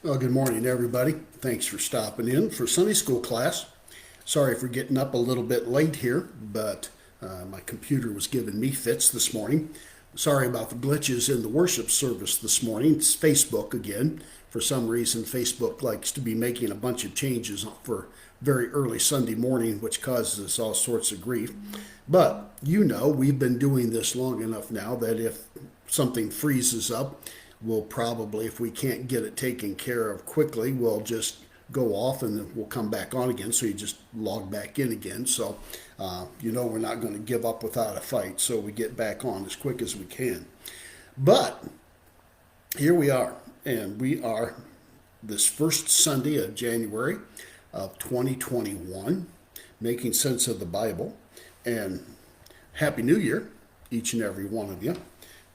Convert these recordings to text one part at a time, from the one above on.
Well, good morning, everybody. Thanks for stopping in for Sunday school class. Sorry for getting up a little bit late here, but my computer was giving me fits this morning. Sorry about the glitches in the worship service this morning. It's Facebook again. For some reason, Facebook likes to be making a bunch of changes for very early Sunday morning, which causes us all sorts of grief. But we've been doing this long enough now that if something freezes up, we'll probably, if we can't get it taken care of quickly, we'll just go off and then we'll come back on again. So you just log back in again. So, we're not going to give up without a fight. So we get back on as quick as we can. But here we are, and we are this first Sunday of January of 2021, making sense of the Bible. And Happy New Year, each and every one of you.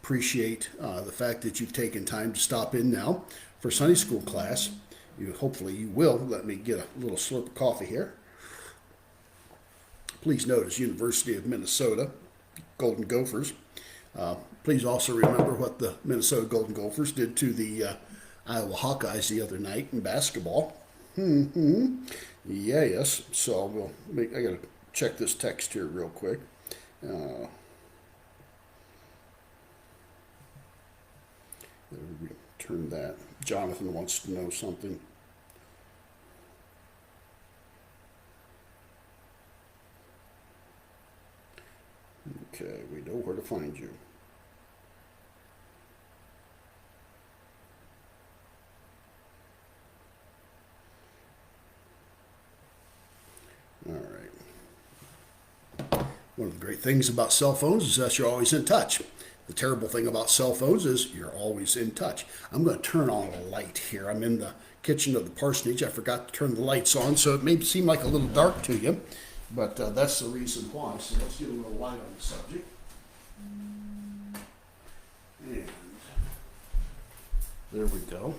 Appreciate the fact that you've taken time to stop in now for Sunday school class. Hopefully you will. Let me get a little slurp of coffee here. Please notice University of Minnesota, Golden Gophers. Please also remember what the Minnesota Golden Gophers did to the Iowa Hawkeyes the other night in basketball. Yes. So I got to check this text here real quick. Turn that. Jonathan wants to know something. Okay, we know where to find you. All right. One of the great things about cell phones is that you're always in touch. The terrible thing about cell phones is you're always in touch. I'm going to turn on a light here. I'm in the kitchen of the parsonage. I forgot to turn the lights on, so it may seem like a little dark to you, but that's the reason why. So let's get a little light on the subject. And there we go.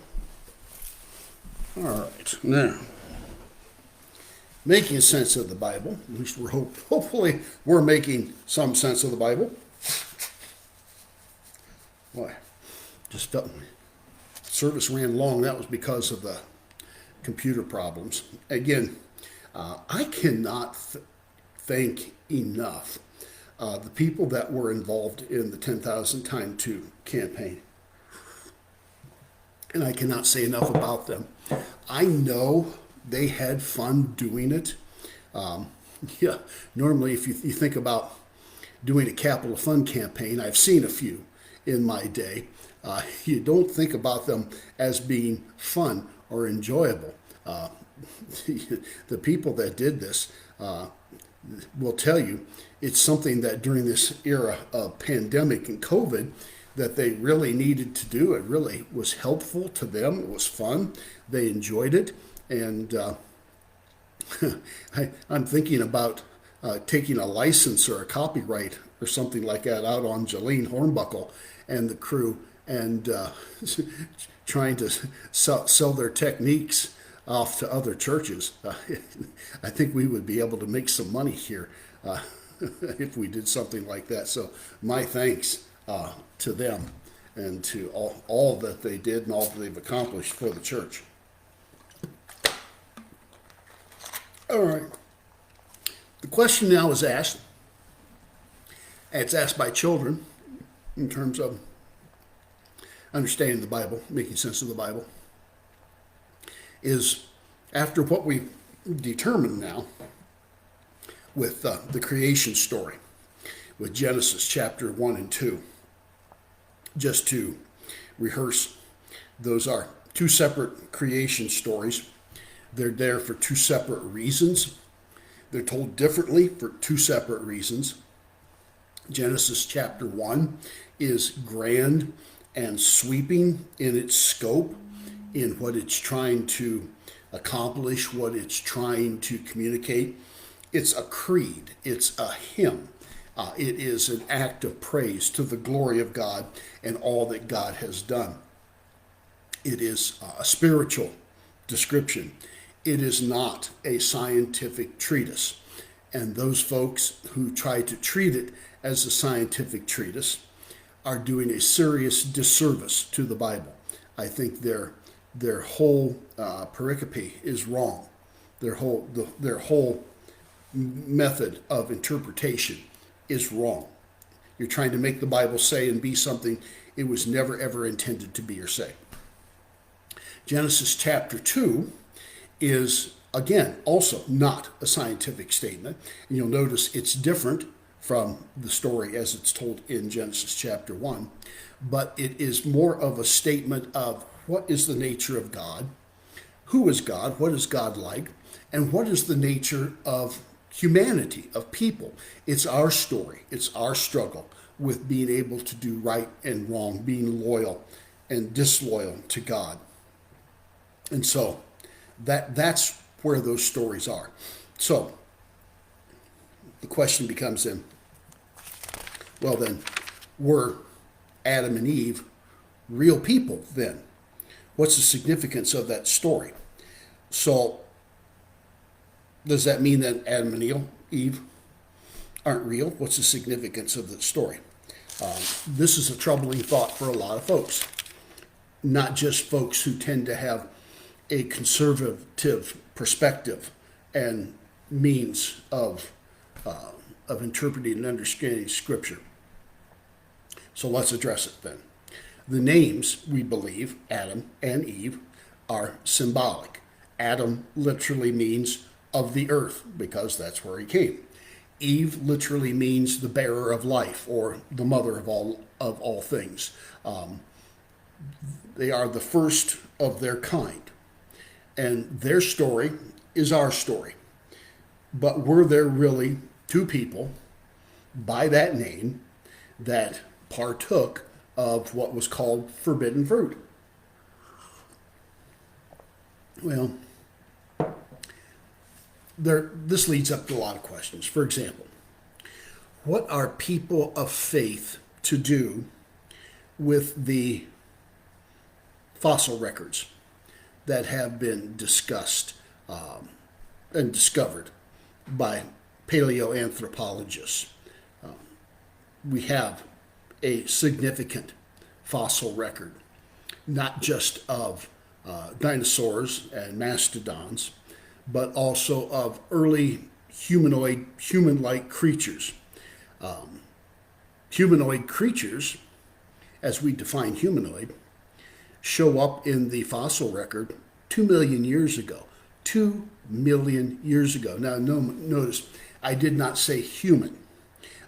All right, now, making sense of the Bible. At least hopefully we're making some sense of the Bible. Boy, just felt service ran long. That was because of the computer problems. Again, I cannot thank enough the people that were involved in the 10,000 Time To campaign. And I cannot say enough about them. I know they had fun doing it. Normally if you think about doing a capital fund campaign, I've seen a few in my day. You don't think about them as being fun or enjoyable. The people that did this will tell you it's something that during this era of pandemic and COVID that they really needed to do. It really was helpful to them. It was fun. They enjoyed it. And I'm thinking about taking a license or a copyright or something like that out on Jolene Hornbuckle and the crew and trying to sell their techniques off to other churches. I think we would be able to make some money here if we did something like that. So my thanks to them and to all that they did and all that they've accomplished for the church. All right. The question now is asked. It's asked by children in terms of understanding the Bible, making sense of the Bible, is after what we've determined now with the creation story, with Genesis chapter 1 and 2. Just to rehearse, those are two separate creation stories. They're there for two separate reasons. They're told differently for two separate reasons. Genesis chapter 1 is grand and sweeping in its scope, in what it's trying to accomplish, what it's trying to communicate. It's a creed, it's a hymn. It is an act of praise to the glory of God and all that God has done. It is a spiritual description. It is not a scientific treatise. And those folks who try to treat it as a scientific treatise are doing a serious disservice to the Bible. I think they're their whole pericope is wrong. Their whole method of interpretation is wrong. You're trying to make the Bible say and be something it was never ever intended to be or say. Genesis chapter 2 is, again, also not a scientific statement. And you'll notice it's different from the story as it's told in Genesis chapter 1. But it is more of a statement of what is the nature of God, who is God, what is God like, and what is the nature of humanity, of people. It's our story, it's our struggle with being able to do right and wrong, being loyal and disloyal to God. And so that's where those stories are. So the question becomes then, well then, were Adam and Eve real people then? What's the significance of that story? So does that mean that Adam and Eve aren't real? What's the significance of the story? This is a troubling thought for a lot of folks, not just folks who tend to have a conservative perspective and means of interpreting and understanding Scripture. So let's address it then. The names, we believe, Adam and Eve, are symbolic. Adam literally means of the earth, because that's where he came. Eve literally means the bearer of life, or the mother of all things. They are the first of their kind. And their story is our story. But were there really two people by that name that partook of what was called forbidden fruit? Well, this leads up to a lot of questions. For example, what are people of faith to do with the fossil records that have been discussed and discovered by paleoanthropologists? We have a significant fossil record, not just of dinosaurs and mastodons, but also of early human-like creatures. Humanoid creatures, as we define humanoid, show up in the fossil record 2 million years ago. 2 million years ago. Now, notice, I did not say human.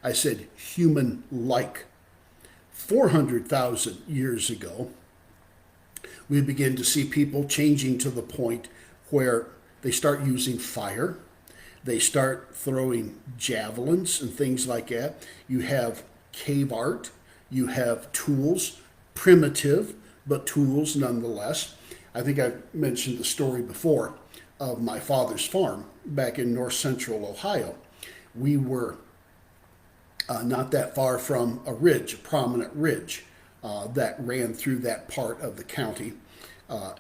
I said human-like. 400,000 years ago, we begin to see people changing to the point where they start using fire. They start throwing javelins and things like that. You have cave art. You have tools, primitive, but tools nonetheless. I think I've mentioned the story before of my father's farm back in north central Ohio. We were not that far from a ridge, a prominent ridge that ran through that part of the county.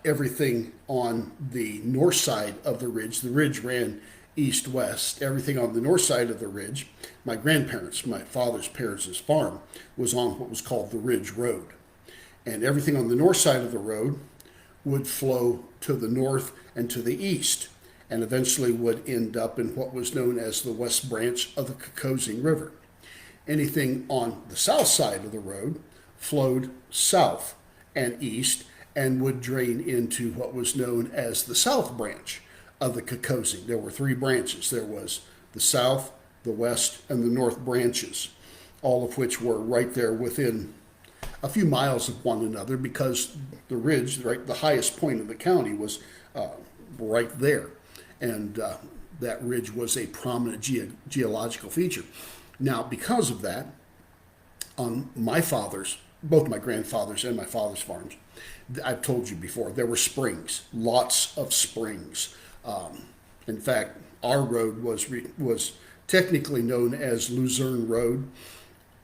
Everything on the north side of the ridge ran east-west. Everything on the north side of the ridge, my grandparents, my father's parents' farm, was on what was called the Ridge Road. And everything on the north side of the road would flow to the north and to the east, and eventually would end up in what was known as the West Branch of the Kokosing River. Anything on the south side of the road flowed south and east and would drain into what was known as the South Branch of the Kokosing. There were 3 branches. There was the south, the west, and the north branches, all of which were right there within a few miles of one another, because the ridge, right, the highest point of the county, was right there. And that ridge was a prominent geological feature. Now, because of that, on my father's, both my grandfather's and my father's farms, I've told you before, there were springs, lots of springs. In fact, our road was technically known as Luzerne Road,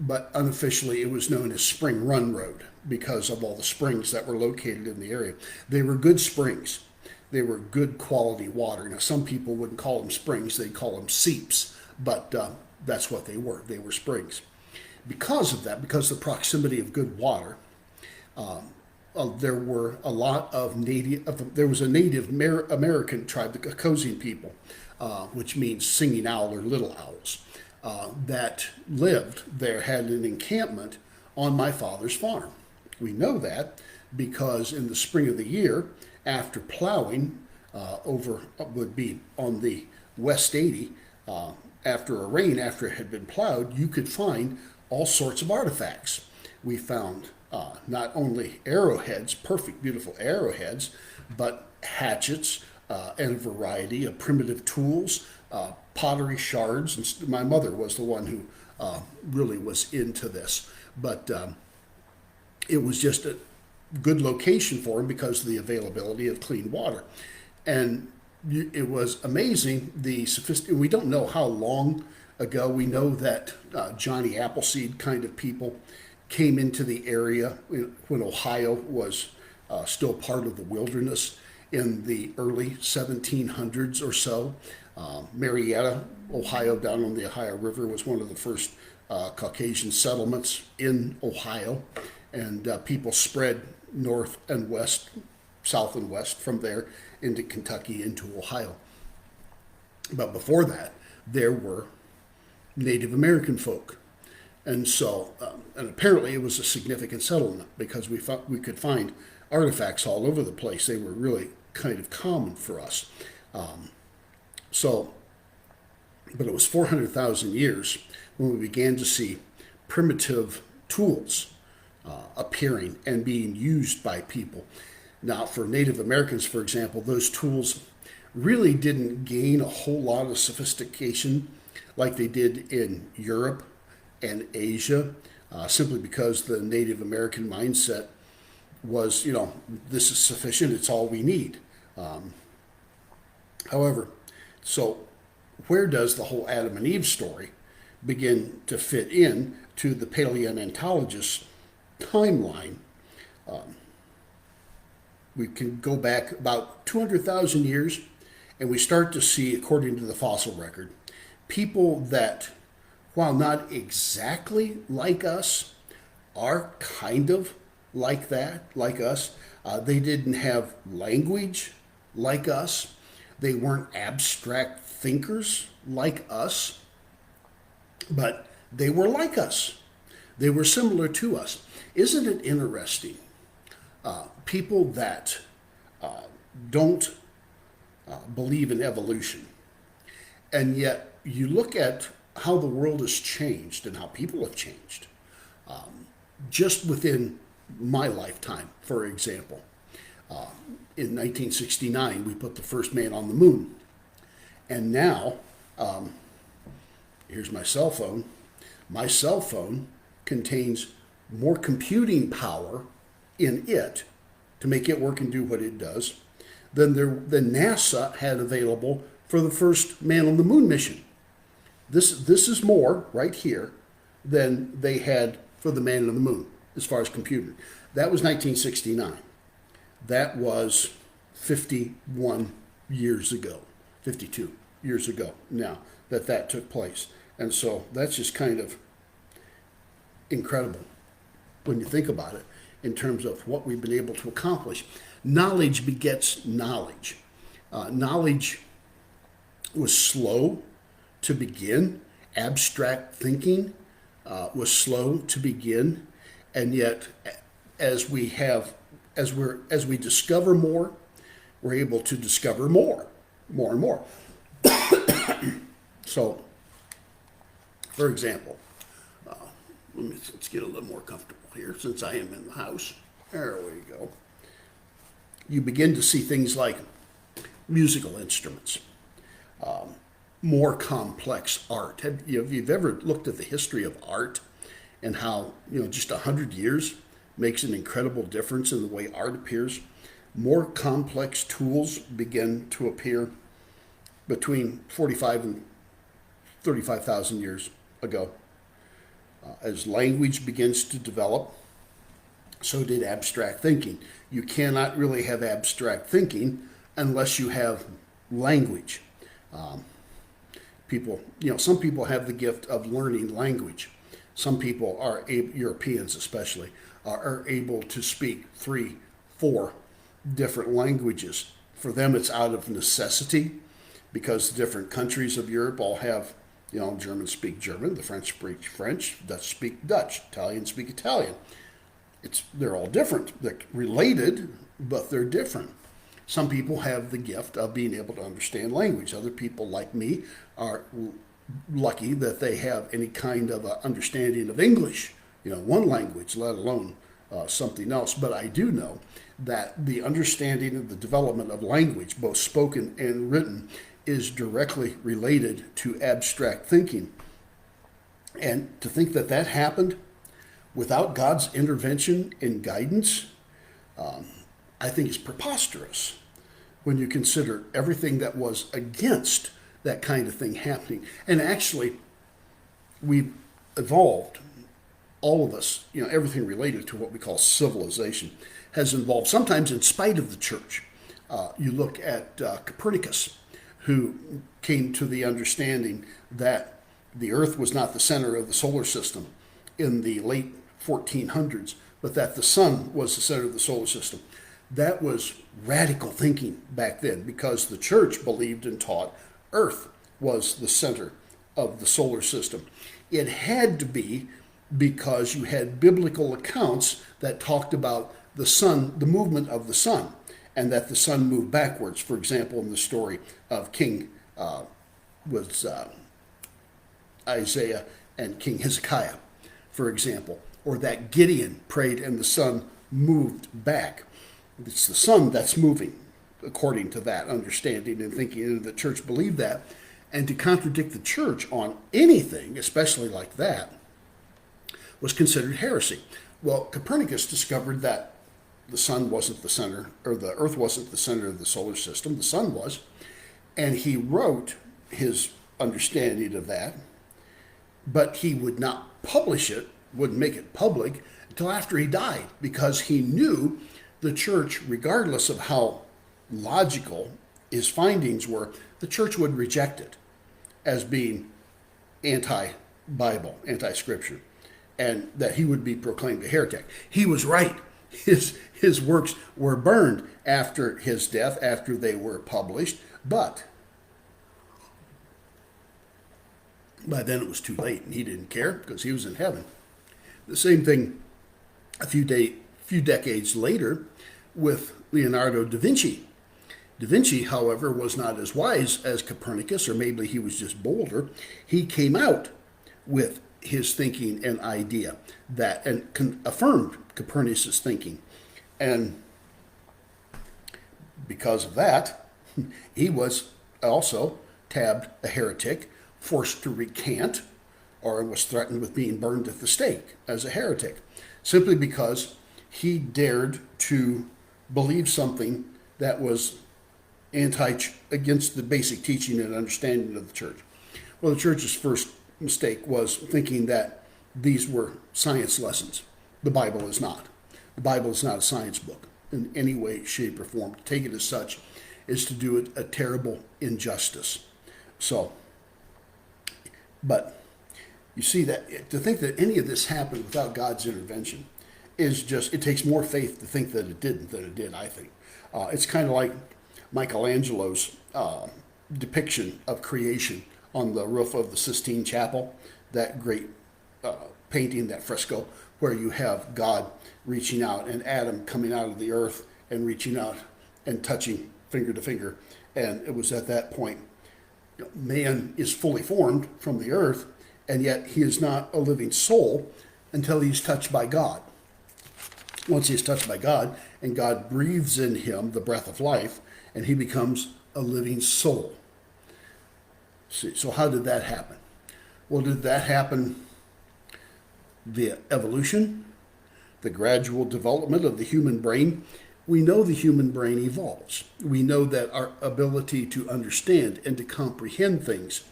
but unofficially it was known as Spring Run Road because of all the springs that were located in the area. They were good springs. They were good quality water. Now, some people wouldn't call them springs, they'd call them seeps, but that's what they were. They were springs. Because of that, because of the proximity of good water, there were a lot of there was a Native American tribe, the Cocosian people, which means singing owl or little owls, that lived there, had an encampment on my father's farm. We know that because in the spring of the year, after plowing over, would be on the West 80, after a rain, after it had been plowed, you could find all sorts of artifacts. We found not only arrowheads, perfect, beautiful arrowheads, but hatchets and a variety of primitive tools, pottery shards. And my mother was the one who really was into this. But it was just a good location for him because of the availability of clean water. And it was amazing, we don't know how long ago. We know that Johnny Appleseed kind of people came into the area when Ohio was still part of the wilderness in the early 1700s or so. Marietta, Ohio, down on the Ohio River, was one of the first Caucasian settlements in Ohio, and people spread north and west, south and west from there into Kentucky, into Ohio. But before that, there were Native American folk. And so, and apparently it was a significant settlement because we could find artifacts all over the place. They were really kind of common for us. But it was 400,000 years when we began to see primitive tools appearing and being used by people. Now, for Native Americans, for example, those tools really didn't gain a whole lot of sophistication like they did in Europe and Asia, simply because the Native American mindset was, this is sufficient, it's all we need. However, so where does the whole Adam and Eve story begin to fit in to the paleontologist's timeline? We can go back about 200,000 years, and we start to see, according to the fossil record, people that, while not exactly like us, are kind of like us. They didn't have language like us. They weren't abstract thinkers like us, but they were like us. They were similar to us. Isn't it interesting? People that don't believe in evolution, and yet you look at how the world has changed and how people have changed just within my lifetime. For example, in 1969, we put the first man on the moon. And now, here's my cell phone. My cell phone contains more computing power in it to make it work and do what it does than NASA had available for the first man on the moon mission. This is more right here than they had for the man on the moon as far as computing. That was 1969. That was 51 years ago, 52 years ago now that took place. And so that's just kind of incredible when you think about it in terms of what we've been able to accomplish. Knowledge begets knowledge. Knowledge was slow to begin. Abstract thinking was slow to begin, and yet as we discover more, we're able to discover more and more. So, for example, let's get a little more comfortable here since I am in the house. There we go. You begin to see things like musical instruments, more complex art. If you've ever looked at the history of art and how just 100 years makes an incredible difference in the way art appears, more complex tools begin to appear between 45 and 35,000 years ago. As language begins to develop, so did abstract thinking. You cannot really have abstract thinking unless you have language. Some people have the gift of learning language. Some people Europeans especially, are able to speak 3, for different languages. For them, it's out of necessity because the different countries of Europe all have, Germans speak German, the French speak French, Dutch speak Dutch, Italians speak Italian. They're all different. They're related, but they're different. Some people have the gift of being able to understand language. Other people, like me, are lucky that they have any kind of a understanding of English, one language, let alone something else. But I do know that the understanding of the development of language, both spoken and written, is directly related to abstract thinking. And to think that that happened without God's intervention and guidance, I think is preposterous when you consider everything that was against that kind of thing happening. And actually, we've evolved, all of us, everything related to what we call civilization has evolved, sometimes in spite of the church. You look at Copernicus, who came to the understanding that the Earth was not the center of the solar system in the late 1400s, but that the sun was the center of the solar system. That was radical thinking back then because the church believed and taught Earth was the center of the solar system. It had to be because you had biblical accounts that talked about the sun, the movement of the sun, and that the sun moved backwards. For example, in the story of King Isaiah and King Hezekiah, for example, or that Gideon prayed and the sun moved back. It's the sun that's moving, according to that understanding and thinking, and the church believed that. And to contradict the church on anything, especially like that, was considered heresy. Well, Copernicus discovered that the sun wasn't the center, or the earth wasn't the center of the solar system, the sun was, and he wrote his understanding of that, but he would not publish it, wouldn't make it public until after he died, because he knew the church, regardless of how logical his findings were, the church would reject it as being anti-Bible, anti-scripture, and that he would be proclaimed a heretic. He was right. His works were burned after his death, after they were published, but by then it was too late, and he didn't care because he was in heaven. The same thing a few decades later with Leonardo da Vinci. Da Vinci, however, was not as wise as Copernicus, or maybe he was just bolder. He came out with his thinking and idea that, and affirmed Copernicus' thinking. And because of that, he was also tabbed a heretic, forced to recant, or was threatened with being burned at the stake as a heretic, simply because he dared to believe something that was against the basic teaching and understanding of the church. Well, the church's first mistake was thinking that these were science lessons. The Bible is not. The Bible is not a science book in any way, shape, or form. To take it as such is to do it a terrible injustice. So, but you see that to think that any of this happened without God's intervention is just, it takes more faith to think that it didn't than it did, I think. It's kind of like Michelangelo's depiction of creation on the roof of the Sistine Chapel, that great painting, that fresco, where you have God reaching out and Adam coming out of the earth and reaching out and touching finger to finger. And it was at that point, man is fully formed from the earth, and yet he is not a living soul until he's touched by God. Once he is touched by God, and God breathes in him the breath of life, and he becomes a living soul. See, so how did that happen? Well, did that happen via evolution, the gradual development of the human brain? We know the human brain evolves. We know that our ability to understand and to comprehend things,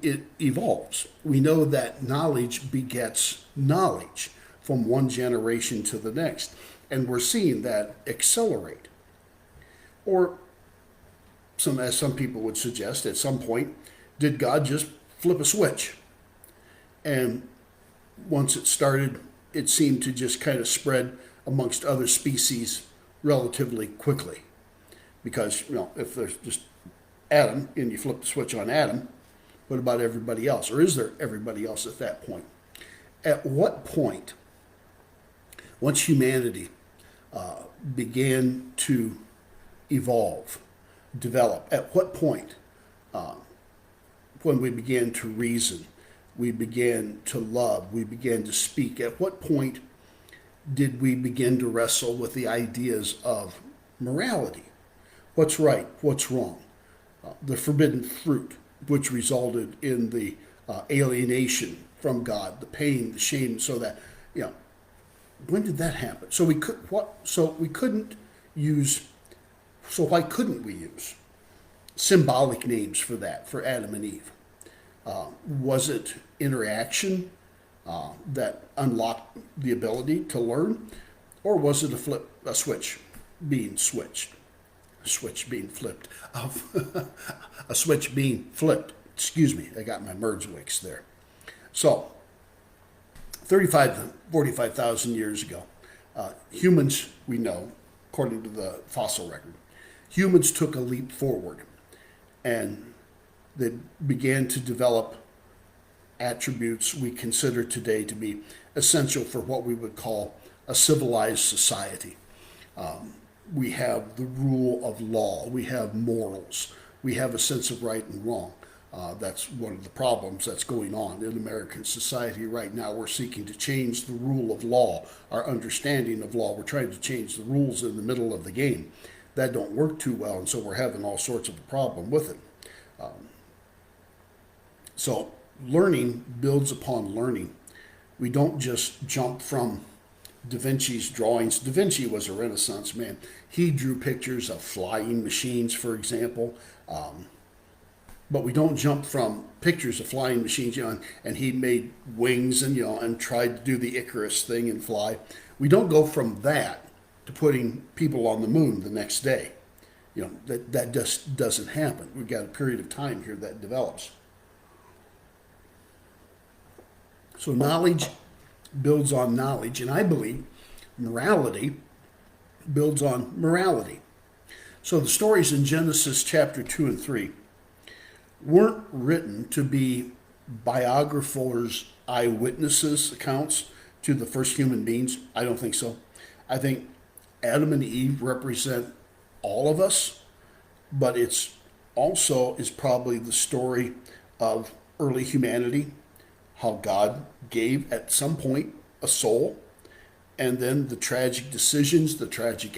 it evolves. We know that knowledge begets knowledge from one generation to the next. And we're seeing that accelerate. Or, as some people would suggest, at some point, did God just flip a switch? And once it started, it seemed to just kind of spread amongst other species relatively quickly. Because, if there's just Adam and you flip the switch on Adam, what about everybody else? Or is there everybody else at that point? At what point, once humanity began to evolve, develop, at what point, when we began to reason, we began to love, we began to speak, at what point did we begin to wrestle with the ideas of morality? What's right? What's wrong? The forbidden fruit, which resulted in the alienation from God, the pain, the shame, so that, when did that happen? So we could what? So we couldn't use. So why couldn't we use symbolic names for that, for Adam and Eve? Was it interaction that unlocked the ability to learn, or was it a switch being switched, a switch being flipped, a switch being flipped? Excuse me, I got my Mergewicks there. So, 35 to 45,000 years ago, humans, we know, according to the fossil record, humans took a leap forward, and they began to develop attributes we consider today to be essential for what we would call a civilized society. We have the rule of law, we have morals, we have a sense of right and wrong. That's one of the problems that's going on in American society right now. We're seeking to change the rule of law, our understanding of law. We're trying to change the rules in the middle of the game. That don't work too well, and so we're having all sorts of a problem with it. So learning builds upon learning. We don't just jump from Da Vinci's drawings. Da Vinci was a Renaissance man. He drew pictures of flying machines, for example. But we don't jump from pictures of flying machines, and he made wings and tried to do the Icarus thing and fly. We don't go from that to putting people on the moon the next day. That just doesn't happen. We've got a period of time here that develops. So knowledge builds on knowledge, and I believe morality builds on morality. So the stories in Genesis chapter 2 and 3 weren't written to be biographers' eyewitnesses' accounts to the first human beings. I don't think so. I think Adam and Eve represent all of us, but it's also is probably the story of early humanity, how God gave at some point a soul, and then the tragic decisions, the tragic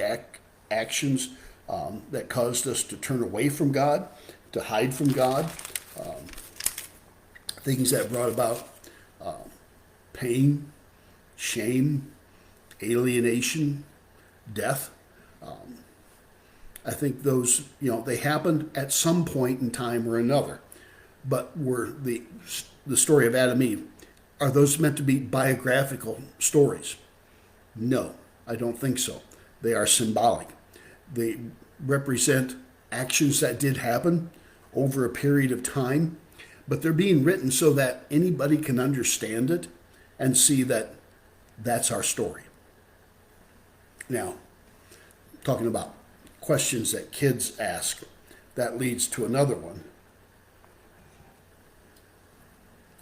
actions that caused us to turn away from God, to hide from God, things that brought about pain, shame, alienation, death. I think those, they happened at some point in time or another. But were the story of Adam and Eve, are those meant to be biographical stories? No, I don't think so. They are symbolic. They represent actions that did happen over a period of time, but they're being written so that anybody can understand it and see that that's our story. Now, talking about questions that kids ask, that leads to another one.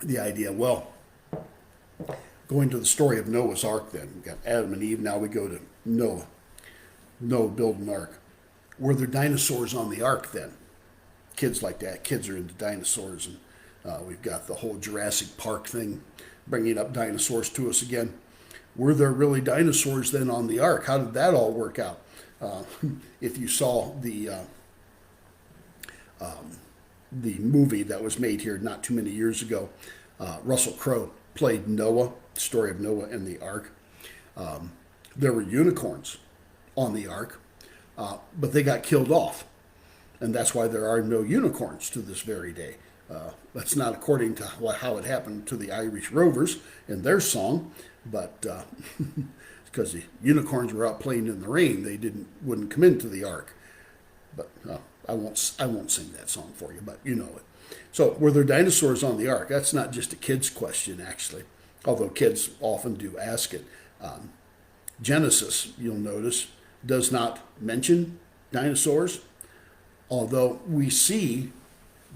The idea, going to the story of Noah's Ark then. We've got Adam and Eve, now we go to Noah. Noah built an ark. Were there dinosaurs on the ark then? Kids like that. Kids are into dinosaurs, and we've got the whole Jurassic Park thing bringing up dinosaurs to us again. Were there really dinosaurs then on the ark? How did that all work out? If you saw the movie that was made here not too many years ago, Russell Crowe played Noah, the story of Noah and the ark. There were unicorns on the ark, but they got killed off. And that's why there are no unicorns to this very day. That's not according to how it happened to the Irish Rovers in their song, but because the unicorns were out playing in the rain, they wouldn't come into the ark. But I won't sing that song for you, but you know it. So were there dinosaurs on the ark? That's not just a kid's question, actually, although kids often do ask it. Genesis, you'll notice, does not mention dinosaurs, although we see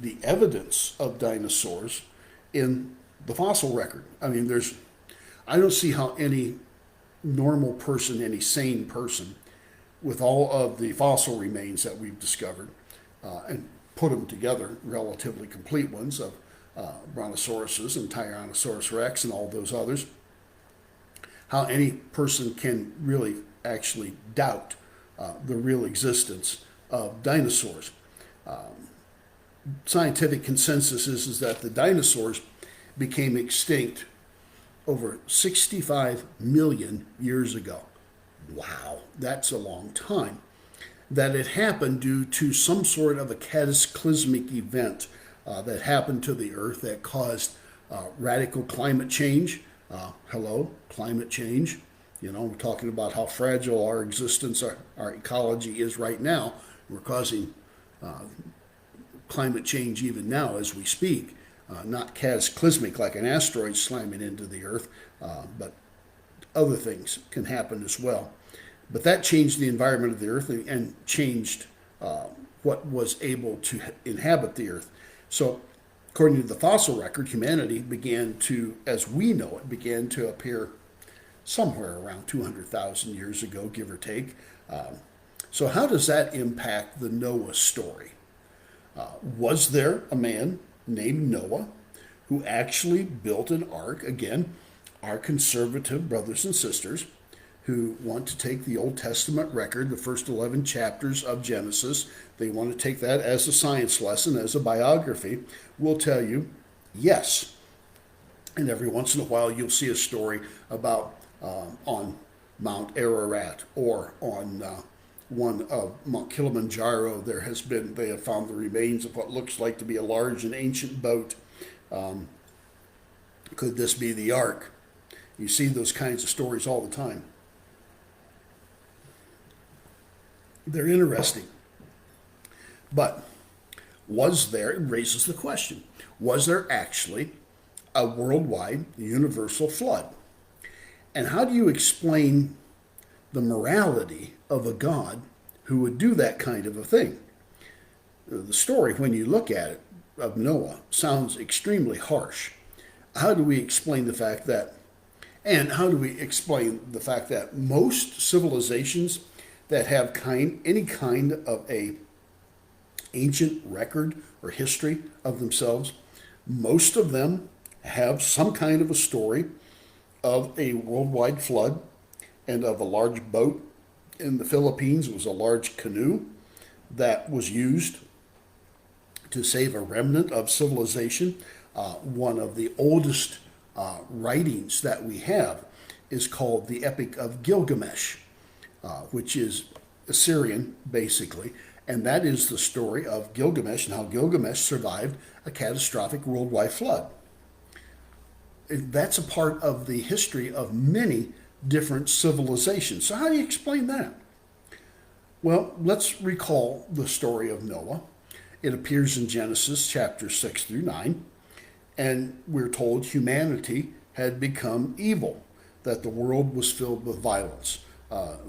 the evidence of dinosaurs in the fossil record. I mean, I don't see how any normal person, any sane person, with all of the fossil remains that we've discovered and put them together, relatively complete ones of brontosauruses and Tyrannosaurus rex and all those others, how any person can really actually doubt the real existence of dinosaurs. Scientific consensus is that the dinosaurs became extinct over 65 million years ago. Wow, that's a long time. That it happened due to some sort of a cataclysmic event that happened to the Earth that caused radical climate change. Hello, climate change. You know, we're talking about how fragile our existence, our ecology is right now. We're causing climate change even now as we speak. Not cataclysmic like an asteroid slamming into the Earth, but other things can happen as well. But that changed the environment of the Earth and changed what was able to inhabit the Earth. So, according to the fossil record, humanity began to, as we know it, began to appear somewhere around 200,000 years ago, give or take. So, how does that impact the Noah story? Was there a man named Noah who actually built an ark? Again, our conservative brothers and sisters who want to take the Old Testament record, the first 11 chapters of Genesis, they want to take that as a science lesson, as a biography, will tell you, yes. And every once in a while you'll see a story about on Mount Ararat or on one of Mount Kilimanjaro, they have found the remains of what looks like to be a large and ancient boat. Could this be the ark? You see those kinds of stories all the time. They're interesting. But it raises the question, was there actually a worldwide universal flood? And how do you explain the morality of a God who would do that kind of a thing? The story, when you look at it, of Noah sounds extremely harsh. How do we explain the fact that most civilizations that have any kind of a ancient record or history of themselves, most of them have some kind of a story of a worldwide flood and of a large boat in the Philippines. It was a large canoe that was used to save a remnant of civilization. One of the oldest writings that we have is called the Epic of Gilgamesh, which is Assyrian, basically. And that is the story of Gilgamesh and how Gilgamesh survived a catastrophic worldwide flood. That's a part of the history of many different civilizations. So how do you explain that? Well, let's recall the story of Noah. It appears in Genesis chapter 6 through 9, and we're told humanity had become evil, that the world was filled with violence.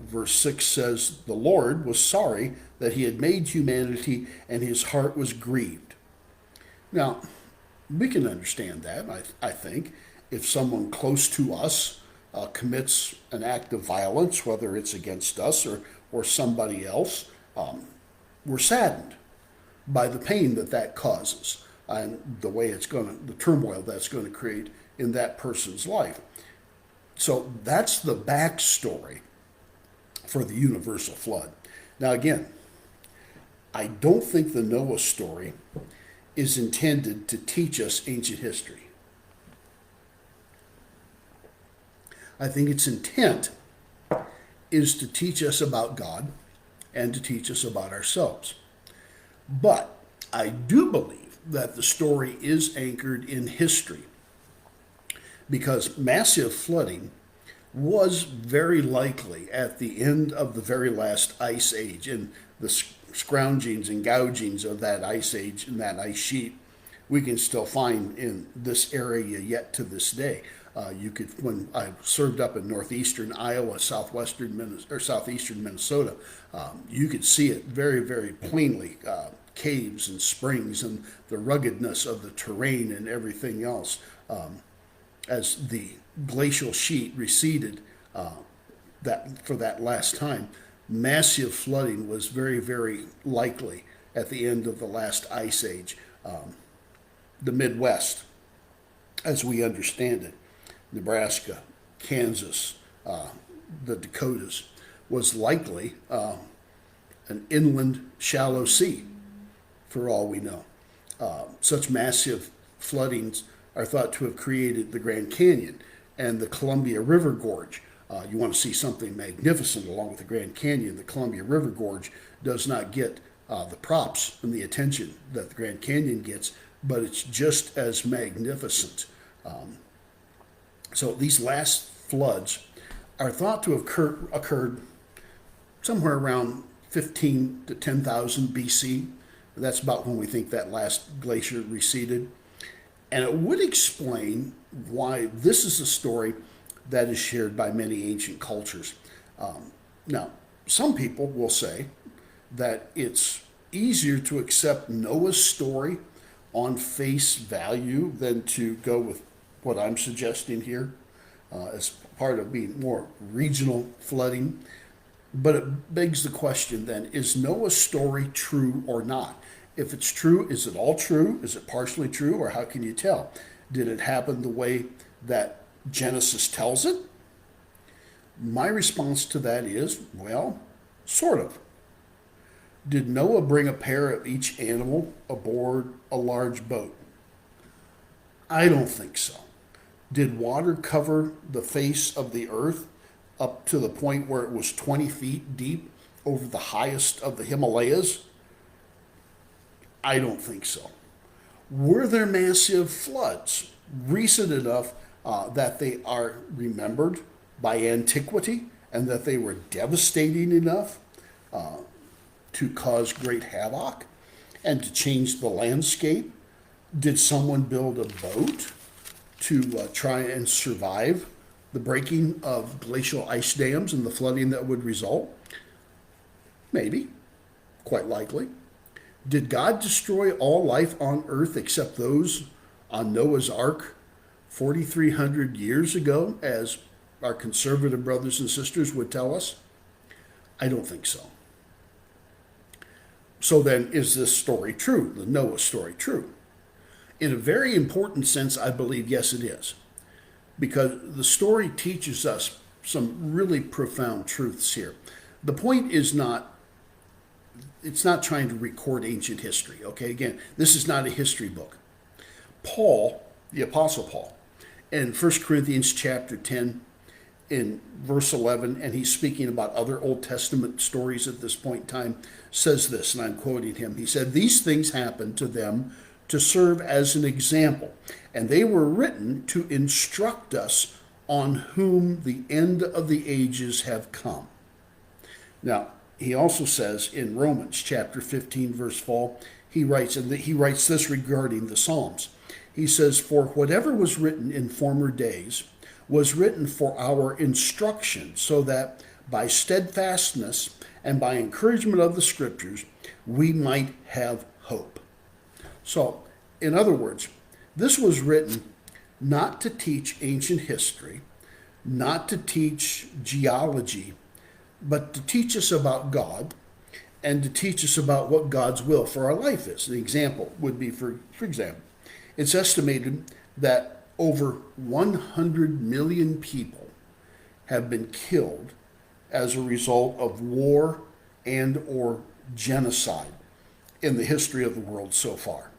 Verse 6 says, the Lord was sorry that he had made humanity, and his heart was grieved. Now, we can understand that, I think. If someone close to us commits an act of violence, whether it's against us or somebody else, we're saddened by the pain that causes and the turmoil that's going to create in that person's life. So that's the backstory for the universal flood. Now again, I don't think the Noah story is intended to teach us ancient history. I think its intent is to teach us about God and to teach us about ourselves. But I do believe that the story is anchored in history, because massive flooding was very likely at the end of the very last ice age, and the scroungings and gougings of that ice age and that ice sheet we can still find in this area yet to this day. You could, when I served up in northeastern Iowa, southeastern Minnesota, you could see it very, very plainly. Caves and springs and the ruggedness of the terrain and everything else. As the glacial sheet receded, that for that last time, massive flooding was very, very likely at the end of the last ice age. The Midwest, as we understand it, Nebraska, Kansas, the Dakotas, was likely an inland shallow sea, for all we know. Such massive floodings are thought to have created the Grand Canyon and the Columbia River Gorge. You want to see something magnificent along with the Grand Canyon. The Columbia River Gorge does not get the props and the attention that the Grand Canyon gets, but it's just as magnificent. So these last floods are thought to have occurred somewhere around 15 to 10,000 BC. That's about when we think that last glacier receded. And it would explain why this is a story that is shared by many ancient cultures. Now, some people will say that it's easier to accept Noah's story on face value than to go with what I'm suggesting here as part of being more regional flooding. But it begs the question then, is Noah's story true or not? If it's true, is it all true? Is it partially true? Or how can you tell? Did it happen the way that Genesis tells it? My response to that is, well, sort of. Did Noah bring a pair of each animal aboard a large boat? I don't think so. Did water cover the face of the earth up to the point where it was 20 feet deep over the highest of the Himalayas? I don't think so. Were there massive floods recent enough that they are remembered by antiquity and that they were devastating enough to cause great havoc and to change the landscape? Did someone build a boat to try and survive the breaking of glacial ice dams and the flooding that would result? Maybe, quite likely. Did God destroy all life on earth except those on Noah's Ark 4,300 years ago, as our conservative brothers and sisters would tell us? I don't think so. So then, is this story true, the Noah story true? In a very important sense, I believe, yes, it is. Because the story teaches us some really profound truths here. The point is not, it's not trying to record ancient history, okay? Again, this is not a history book. Paul, the Apostle Paul, in 1 Corinthians chapter 10, in verse 11, and he's speaking about other Old Testament stories at this point in time, says this, and I'm quoting him. He said, "These things happened to them to serve as an example, and they were written to instruct us on whom the end of the ages have come." Now, he also says in Romans chapter 15, verse 4, he writes this regarding the Psalms. He says, "For whatever was written in former days was written for our instruction, so that by steadfastness and by encouragement of the Scriptures, we might have hope." So, in other words, this was written not to teach ancient history, not to teach geology, but to teach us about God and to teach us about what God's will for our life is. An example would be, for example, it's estimated that over 100 million people have been killed as a result of war and or genocide in the history of the world so far.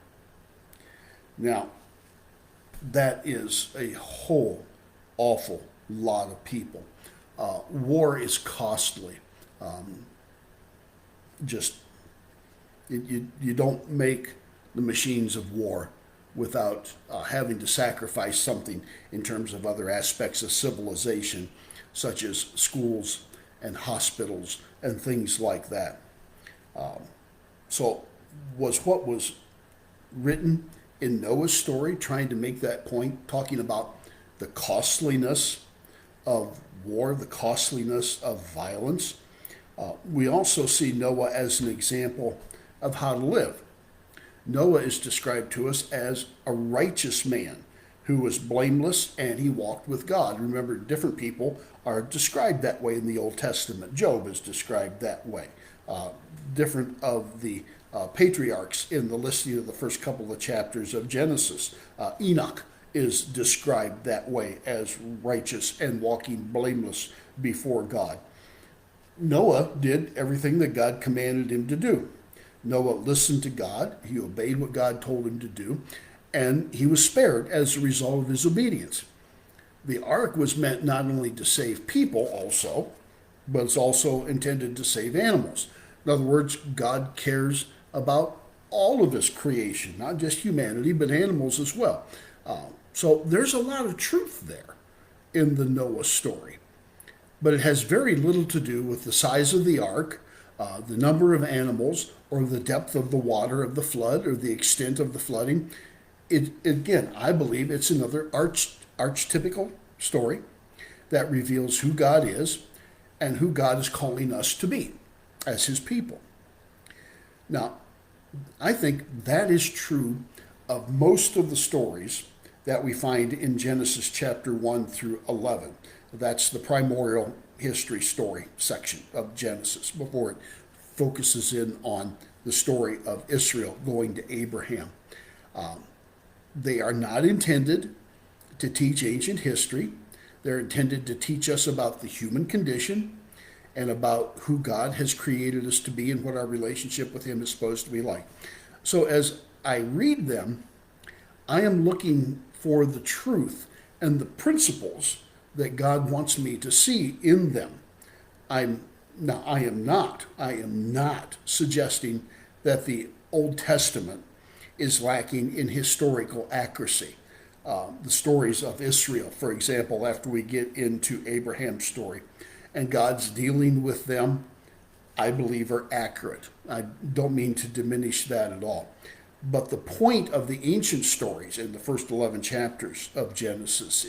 Now, that is a whole awful lot of people. War is costly. You don't make the machines of war without having to sacrifice something in terms of other aspects of civilization, such as schools and hospitals and things like that. So was what was written in Noah's story trying to make that point, talking about the costliness of war, the costliness of violence. We also see Noah as an example of how to live. Noah is described to us as a righteous man who was blameless and he walked with God. Remember, different people are described that way in the Old Testament. Job is described that way. Different of the patriarchs in the listing of the first couple of chapters of Genesis. Enoch is described that way, as righteous and walking blameless before God. Noah did everything that God commanded him to do. Noah listened to God, he obeyed what God told him to do, and he was spared as a result of his obedience. The ark was meant not only to save people also, but it's also intended to save animals. In other words, God cares about all of his creation, not just humanity, but animals as well. So there's a lot of truth there in the Noah story. But it has very little to do with the size of the ark, the number of animals, or the depth of the water of the flood, or the extent of the flooding. Again, I believe it's another archetypical story that reveals who God is and who God is calling us to be as his people. Now, I think that is true of most of the stories that we find in Genesis chapter 1 through 11. That's the primordial history story section of Genesis before it focuses in on the story of Israel going to Abraham. They are not intended to teach ancient history. They're intended to teach us about the human condition and about who God has created us to be and what our relationship with him is supposed to be like. So as I read them, I am looking for the truth and the principles that God wants me to see in them. I am not suggesting that the Old Testament is lacking in historical accuracy. The stories of Israel, for example, after we get into Abraham's story, and God's dealing with them, I believe are accurate. I don't mean to diminish that at all. But the point of the ancient stories in the first 11 chapters of Genesis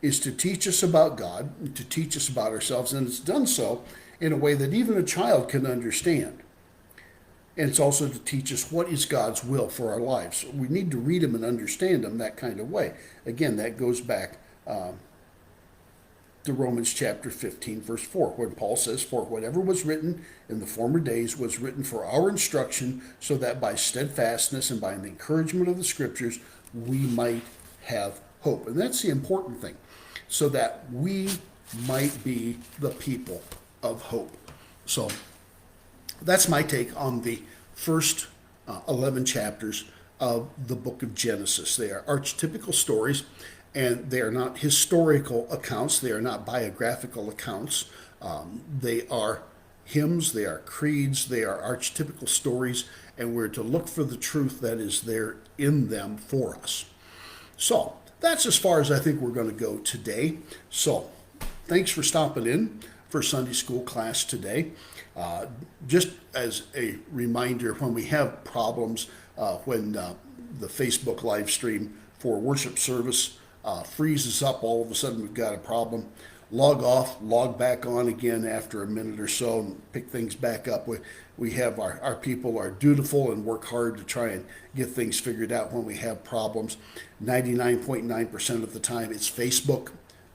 is to teach us about God, to teach us about ourselves, and it's done so in a way that even a child can understand. And it's also to teach us what is God's will for our lives. So we need to read them and understand them that kind of way. Again, that goes back to Romans chapter 15, verse 4, when Paul says, "For whatever was written in the former days was written for our instruction, so that by steadfastness and by the encouragement of the scriptures, we might have hope." And that's the important thing, so that we might be the people of hope. So that's my take on the first 11 chapters of the book of Genesis. They are archetypical stories, and they are not historical accounts. They are not biographical accounts. They are hymns, they are creeds, they are archetypical stories, and we're to look for the truth that is there in them for us. So that's as far as I think we're going to go today. So thanks for stopping in for Sunday school class today. Just as a reminder, when we have problems, when the Facebook live stream for worship service freezes up, all of a sudden we've got a problem, log off, log back on again after a minute or so and pick things back up. We have our people are dutiful and work hard to try and get things figured out when we have problems. 99.9% of the time it's Facebook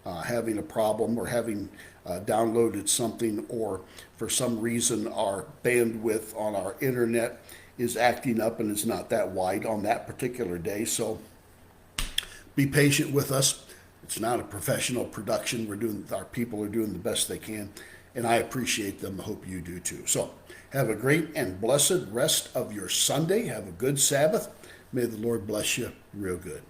having a problem, or having downloaded something, or for some reason our bandwidth on our internet is acting up and it's not that wide on that particular day. So be patient with us. It's not a professional production. Our people are doing the best they can, and I appreciate them. I hope you do too. So have a great and blessed rest of your Sunday. Have a good Sabbath. May the Lord bless you real good.